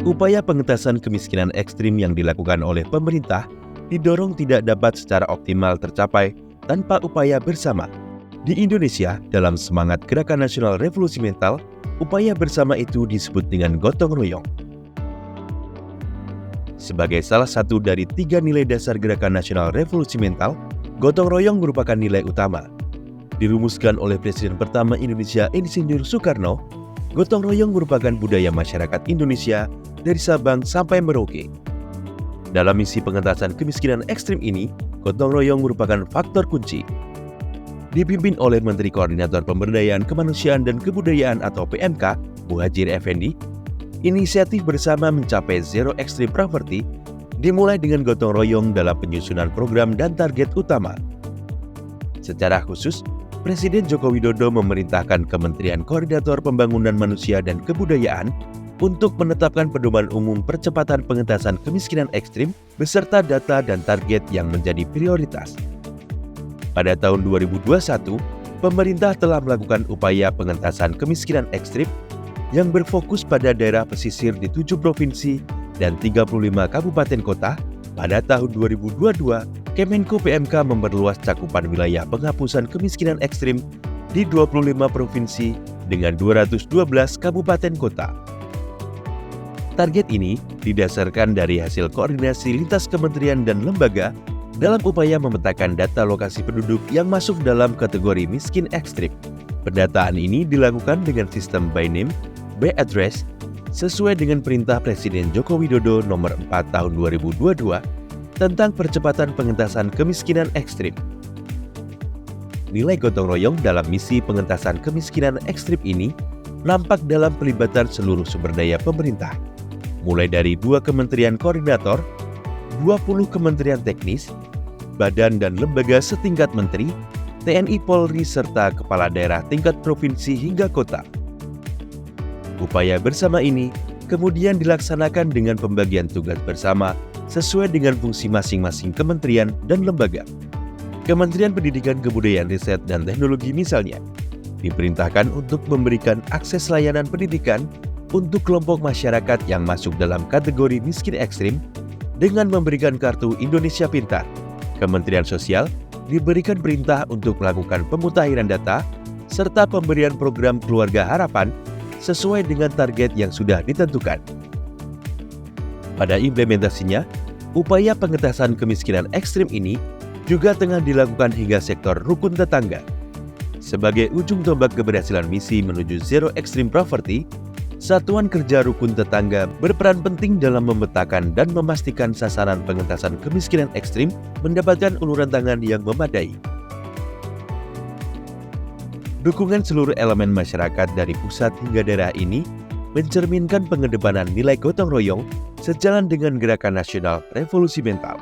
Upaya pengentasan kemiskinan ekstrim yang dilakukan oleh pemerintah didorong tidak dapat secara optimal tercapai tanpa upaya bersama. Di Indonesia, dalam semangat Gerakan Nasional Revolusi Mental, upaya bersama itu disebut dengan gotong royong. Sebagai salah satu dari 3 nilai dasar Gerakan Nasional Revolusi Mental, gotong royong merupakan nilai utama. Dirumuskan oleh Presiden pertama Indonesia Insinyur Soekarno, gotong royong merupakan budaya masyarakat Indonesia dari Sabang sampai Merauke. Dalam misi pengentasan kemiskinan ekstrim ini, gotong royong merupakan faktor kunci. Dipimpin oleh Menteri Koordinator Pemberdayaan Kemanusiaan dan Kebudayaan atau PMK, Muhadjir Effendi, inisiatif bersama mencapai Zero Extreme Poverty dimulai dengan gotong royong dalam penyusunan program dan target utama. Secara khusus, Presiden Joko Widodo memerintahkan Kementerian Koordinator Pembangunan Manusia dan Kebudayaan untuk menetapkan pedoman umum percepatan pengentasan kemiskinan ekstrim beserta data dan target yang menjadi prioritas. Pada tahun 2021, pemerintah telah melakukan upaya pengentasan kemiskinan ekstrim yang berfokus pada daerah pesisir di 7 provinsi dan 35 kabupaten kota. Pada tahun 2022, Kemenko PMK memperluas cakupan wilayah penghapusan kemiskinan ekstrim di 25 provinsi dengan 212 kabupaten kota. Target ini didasarkan dari hasil koordinasi lintas kementerian dan lembaga dalam upaya memetakan data lokasi penduduk yang masuk dalam kategori miskin ekstrim. Pendataan ini dilakukan dengan sistem by name, by address, sesuai dengan perintah Presiden Joko Widodo nomor 4 tahun 2022 tentang percepatan pengentasan kemiskinan ekstrim. Nilai gotong royong dalam misi pengentasan kemiskinan ekstrim ini nampak dalam pelibatan seluruh sumber daya pemerintah, mulai dari 2 kementerian koordinator, 20 kementerian teknis, badan dan lembaga setingkat menteri, TNI Polri serta kepala daerah tingkat provinsi hingga kota. Upaya bersama ini kemudian dilaksanakan dengan pembagian tugas bersama sesuai dengan fungsi masing-masing kementerian dan lembaga. Kementerian Pendidikan, Kebudayaan, Riset, dan Teknologi misalnya, diperintahkan untuk memberikan akses layanan pendidikan untuk kelompok masyarakat yang masuk dalam kategori miskin ekstrim dengan memberikan kartu Indonesia Pintar. Kementerian Sosial diberikan perintah untuk melakukan pemutakhiran data serta pemberian program Keluarga Harapan sesuai dengan target yang sudah ditentukan. Pada implementasinya, upaya pengentasan kemiskinan ekstrim ini juga tengah dilakukan hingga sektor rukun tetangga. Sebagai ujung tombak keberhasilan misi menuju Zero Extreme Poverty, Satuan Kerja Rukun Tetangga berperan penting dalam memetakan dan memastikan sasaran pengentasan kemiskinan ekstrim mendapatkan uluran tangan yang memadai. Dukungan seluruh elemen masyarakat dari pusat hingga daerah ini mencerminkan pengedepanan nilai gotong royong sejalan dengan Gerakan Nasional Revolusi Mental.